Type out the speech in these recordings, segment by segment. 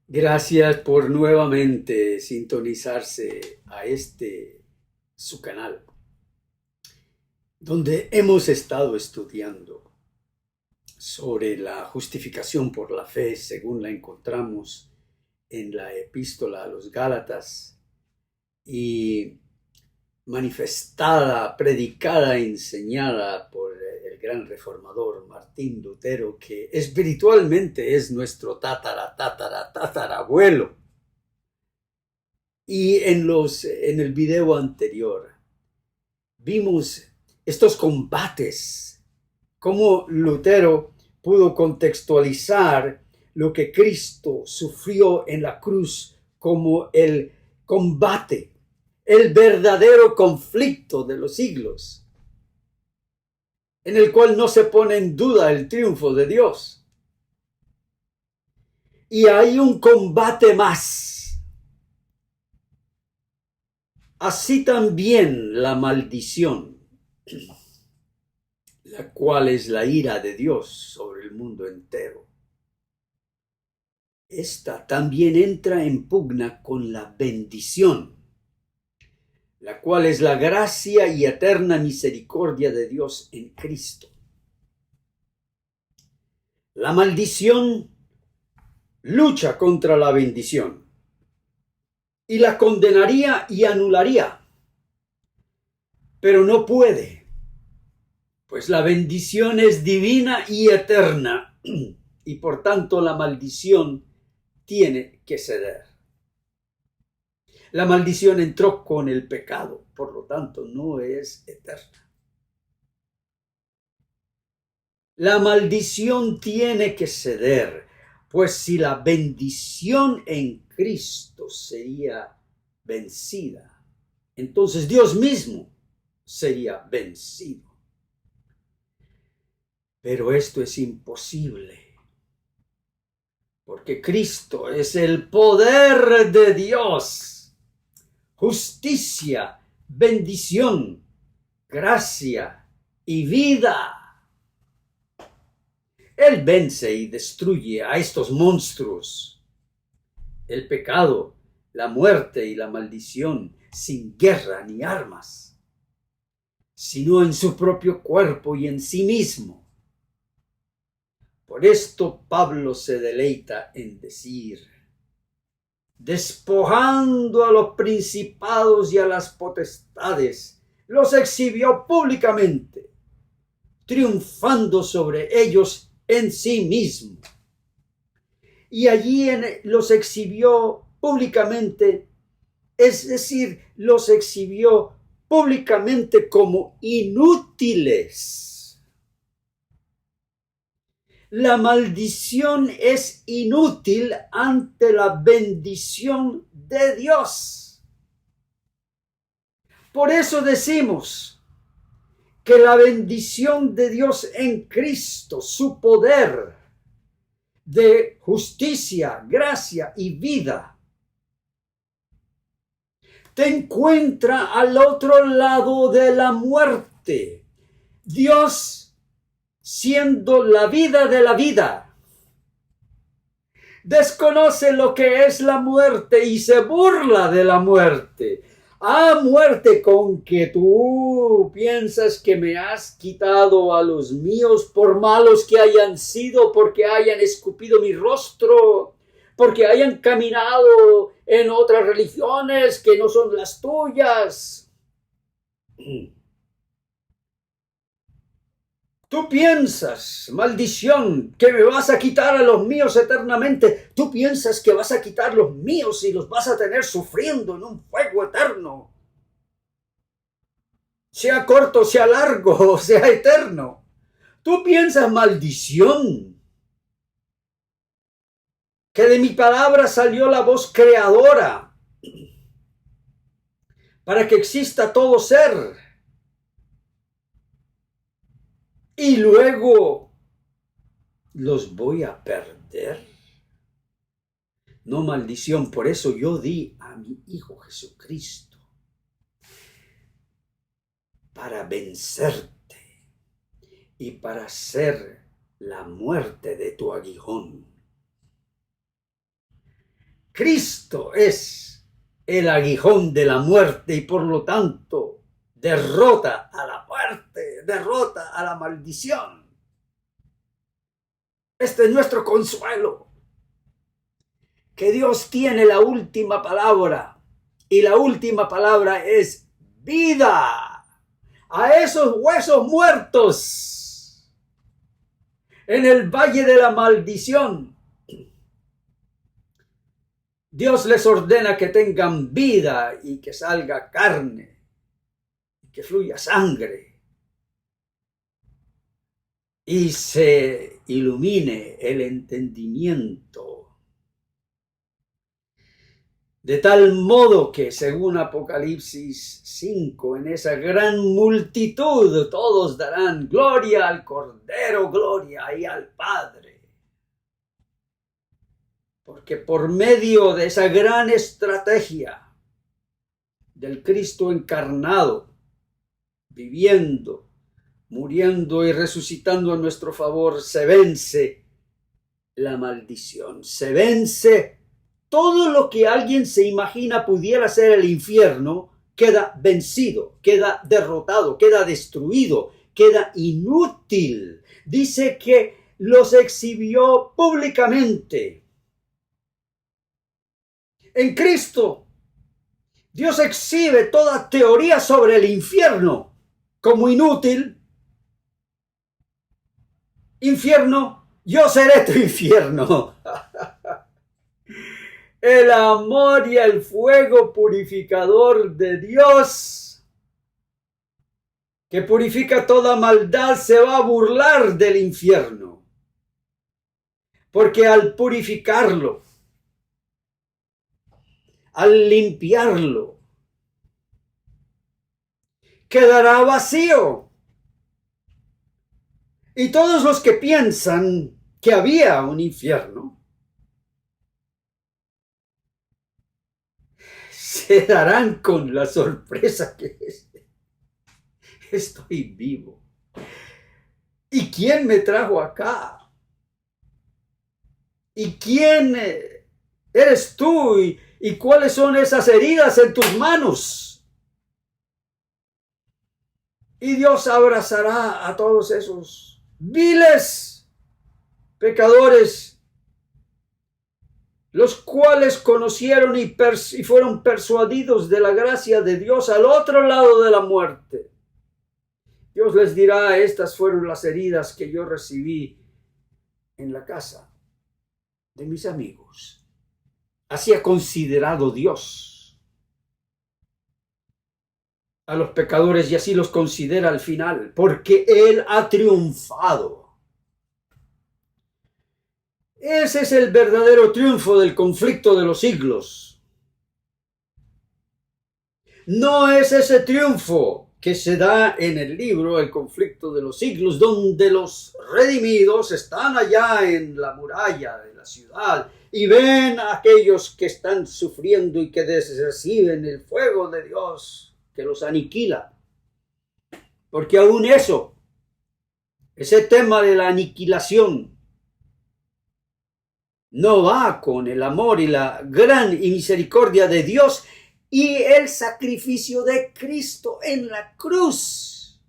Gracias por nuevamente sintonizarse a su canal, donde hemos estado estudiando sobre la justificación por la fe según la encontramos en la epístola a los Gálatas y manifestada, predicada, enseñada por el gran reformador Martín Lutero, que espiritualmente es nuestro tatarabuelo. Y en el video anterior vimos estos combates, cómo Lutero pudo contextualizar lo que Cristo sufrió en la cruz como el combate, el verdadero conflicto de los siglos, en el cual no se pone en duda el triunfo de Dios. Y hay un combate más. Así también la maldición, la cual es la ira de Dios sobre el mundo entero. Esta también entra en pugna con la bendición, la cual es la gracia y eterna misericordia de Dios en Cristo. La maldición lucha contra la bendición y la condenaría y anularía, pero no puede, pues la bendición es divina y eterna y por tanto la maldición tiene que ceder. La maldición entró con el pecado, por lo tanto no es eterna. La maldición tiene que ceder, pues si la bendición en Cristo sería vencida, entonces Dios mismo sería vencido. Pero esto es imposible, porque Cristo es el poder de Dios, justicia, bendición, gracia y vida. Él vence y destruye a estos monstruos, el pecado, la muerte y la maldición, sin guerra ni armas, sino en su propio cuerpo y en sí mismo. Por esto Pablo se deleita en decir: despojando a los principados y a las potestades, los exhibió públicamente, triunfando sobre ellos en sí mismo. Y allí los exhibió públicamente, es decir, los exhibió públicamente como inútiles. La maldición es inútil ante la bendición de Dios. Por eso decimos que la bendición de Dios en Cristo, su poder de justicia, gracia y vida, te encuentra al otro lado de la muerte. Dios, siendo la vida de la vida, desconoce lo que es la muerte y se burla de la muerte. Ah, muerte, con que tú piensas que me has quitado a los míos, por malos que hayan sido, porque hayan escupido mi rostro, porque hayan caminado en otras religiones que no son las tuyas. Tú piensas, maldición, que me vas a quitar a los míos eternamente. Tú piensas que vas a quitar los míos y los vas a tener sufriendo en un fuego eterno. Sea corto, sea largo, sea eterno. Tú piensas, maldición, que de mi palabra salió la voz creadora para que exista todo ser. Y luego los voy a perder. No, maldición, por eso yo di a mi Hijo Jesucristo, para vencerte y para hacer la muerte de tu aguijón. Cristo es el aguijón de la muerte y por lo tanto derrota a la muerte, derrota a la maldición. Este es nuestro consuelo, que Dios tiene la última palabra y la última palabra es vida a esos huesos muertos en el valle de la maldición. Dios les ordena que tengan vida y que salga carne, que fluya sangre y se ilumine el entendimiento. De tal modo que, según Apocalipsis 5, en esa gran multitud todos darán gloria al Cordero, gloria y al Padre. Porque por medio de esa gran estrategia del Cristo encarnado, viviendo, muriendo y resucitando a nuestro favor, se vence la maldición, se vence todo lo que alguien se imagina pudiera ser el infierno, queda vencido, queda derrotado, queda destruido, queda inútil. Dice que los exhibió públicamente. En Cristo, Dios exhibe toda teoría sobre el infierno como inútil. Infierno, yo seré tu infierno. El amor y el fuego purificador de Dios, que purifica toda maldad, se va a burlar del infierno. Porque al purificarlo, al limpiarlo, quedará vacío. Y todos los que piensan que había un infierno se darán con la sorpresa que estoy vivo. ¿Y quién me trajo acá? ¿Y quién eres tú? ¿Y cuáles son esas heridas en tus manos? Y Dios abrazará a todos esos viles pecadores, los cuales conocieron y fueron persuadidos de la gracia de Dios al otro lado de la muerte. Dios les dirá: estas fueron las heridas que yo recibí en la casa de mis amigos. Así ha considerado Dios a los pecadores y así los considera al final, porque Él ha triunfado. Ese es el verdadero triunfo del conflicto de los siglos. No es ese triunfo que se da en el libro El conflicto de los siglos, donde los redimidos están allá en la muralla de la ciudad y ven a aquellos que están sufriendo y que reciben el fuego de Dios que los aniquila. Porque aún eso, ese tema de la aniquilación, no va con el amor y la gran misericordia de Dios y el sacrificio de Cristo en la cruz,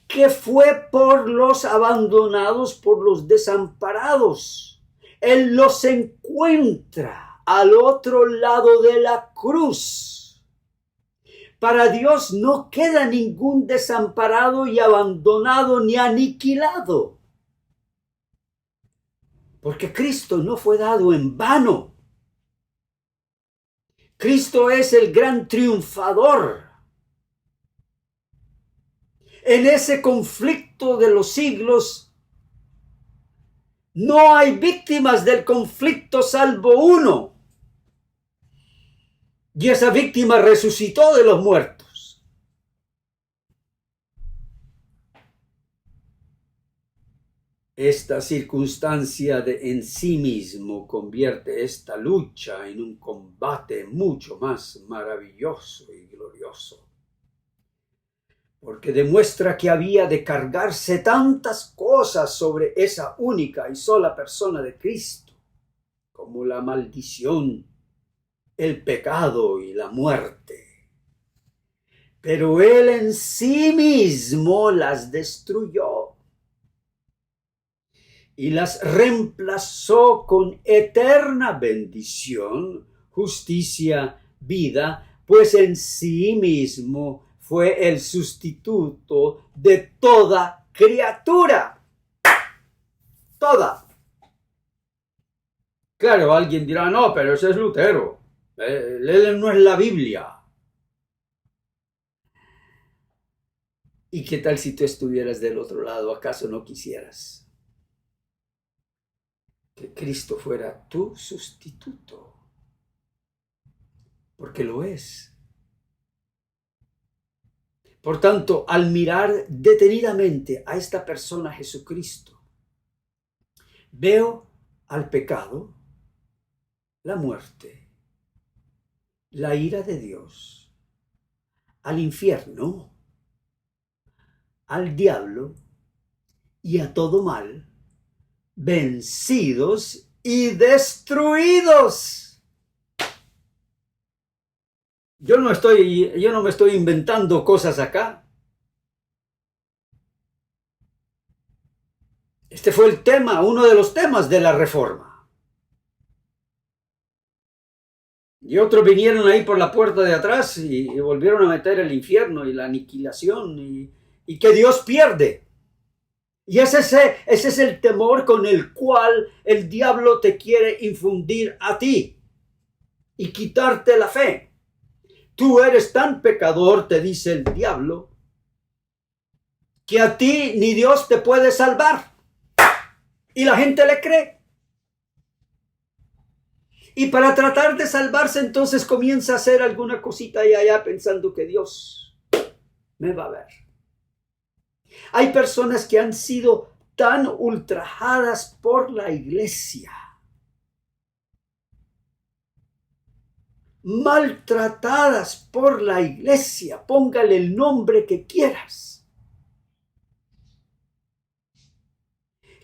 que fue por los abandonados, por los desamparados. Él los encuentra al otro lado de la cruz. Para Dios no queda ningún desamparado y abandonado ni aniquilado, porque Cristo no fue dado en vano. Cristo es el gran triunfador. En ese conflicto de los siglos no hay víctimas del conflicto salvo uno. Y esa víctima resucitó de los muertos. Esta circunstancia en sí mismo convierte esta lucha en un combate mucho más maravilloso y glorioso. porque demuestra que había de cargarse tantas cosas sobre esa única y sola persona de Cristo, como la maldición, el pecado y la muerte. Pero Él en sí mismo las destruyó y las reemplazó con eterna bendición, justicia, vida, pues en sí mismo fue el sustituto de toda criatura. Toda. Claro, alguien dirá, no, pero ese es Lutero. Él no es la Biblia. ¿Y qué tal si tú estuvieras del otro lado? ¿Acaso no quisieras que Cristo fuera tu sustituto? Porque lo es. Por tanto, al mirar detenidamente a esta persona Jesucristo, veo al pecado, la muerte, la ira de Dios, al infierno, al diablo y a todo mal, vencidos y destruidos. Yo no me estoy inventando cosas acá. Este fue el tema, uno de los temas de la Reforma. Y otros vinieron ahí por la puerta de atrás y volvieron a meter el infierno y la aniquilación y que Dios pierde. Y ese es el temor con el cual el diablo te quiere infundir a ti y quitarte la fe. Tú eres tan pecador, te dice el diablo, que a ti ni Dios te puede salvar. Y la gente le cree. Y para tratar de salvarse, entonces comienza a hacer alguna cosita y allá pensando que Dios me va a ver. Hay personas que han sido tan ultrajadas por la iglesia, maltratadas por la iglesia, póngale el nombre que quieras,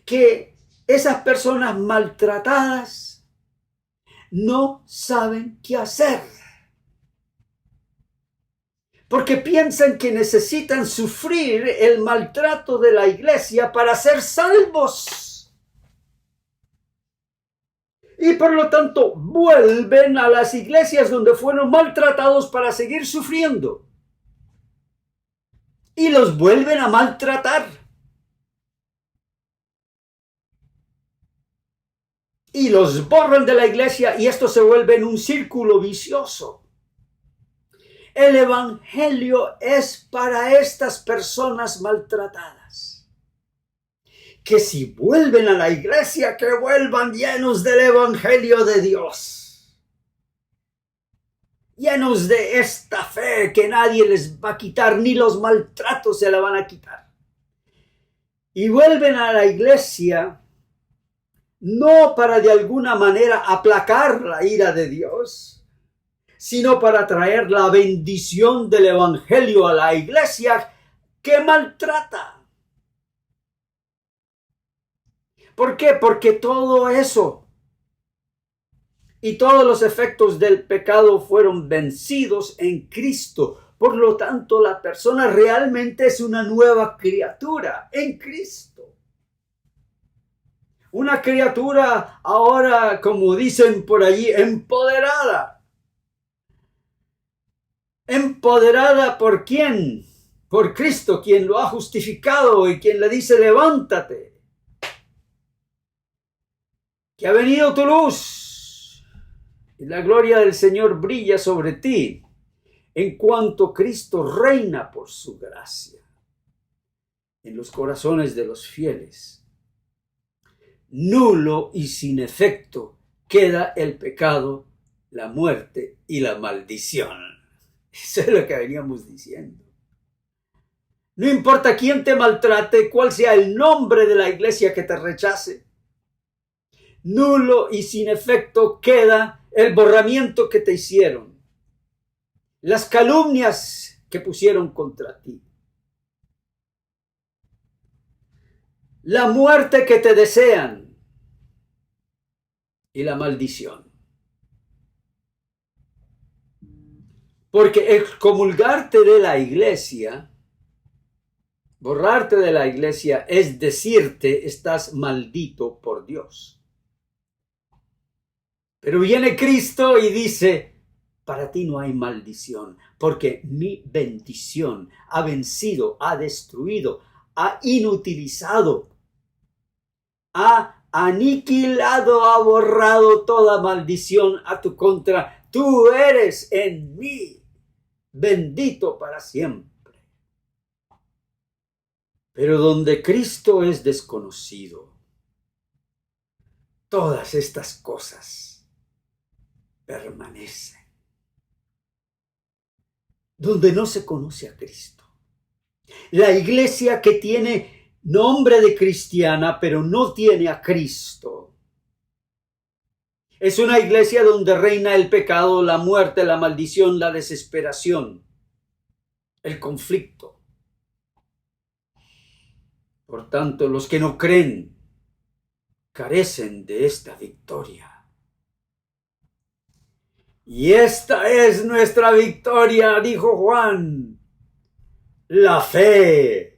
que esas personas maltratadas no saben qué hacer, porque piensan que necesitan sufrir el maltrato de la iglesia para ser salvos. Y por lo tanto vuelven a las iglesias donde fueron maltratados para seguir sufriendo. Y los vuelven a maltratar. Y los borran de la iglesia y esto se vuelve en un círculo vicioso. El evangelio es para estas personas maltratadas, que si vuelven a la iglesia, que vuelvan llenos del evangelio de Dios, llenos de esta fe que nadie les va a quitar, ni los maltratos se la van a quitar. Y vuelven a la iglesia no para de alguna manera aplacar la ira de Dios, sino para traer la bendición del evangelio a la iglesia que maltrata. ¿Por qué? Porque todo eso y todos los efectos del pecado fueron vencidos en Cristo. Por lo tanto, la persona realmente es una nueva criatura en Cristo. Una criatura ahora, como dicen por allí, empoderada. ¿Empoderada por quién? Por Cristo, quien lo ha justificado y quien le dice, levántate, que ha venido tu luz y la gloria del Señor brilla sobre ti, en cuanto Cristo reina por su gracia en los corazones de los fieles. Nulo y sin efecto queda el pecado, la muerte y la maldición. Eso es lo que veníamos diciendo. No importa quién te maltrate, cuál sea el nombre de la iglesia que te rechace. Nulo y sin efecto queda el borramiento que te hicieron. Las calumnias que pusieron contra ti. la muerte que te desean y la maldición. Porque excomulgarte de la iglesia, borrarte de la iglesia, es decirte estás maldito por Dios. Pero viene Cristo y dice, para ti no hay maldición, porque mi bendición ha vencido, ha destruido, ha inutilizado, ha aniquilado, ha borrado toda maldición a tu contra. Tú eres en mí bendito para siempre. Pero donde Cristo es desconocido, todas estas cosas permanecen. Donde no se conoce a Cristo. La iglesia que tiene nombre de cristiana, pero no tiene a Cristo. Es una iglesia donde reina el pecado, la muerte, la maldición, la desesperación, el conflicto. Por tanto, los que no creen carecen de esta victoria. Y esta es nuestra victoria, dijo Juan, la fe.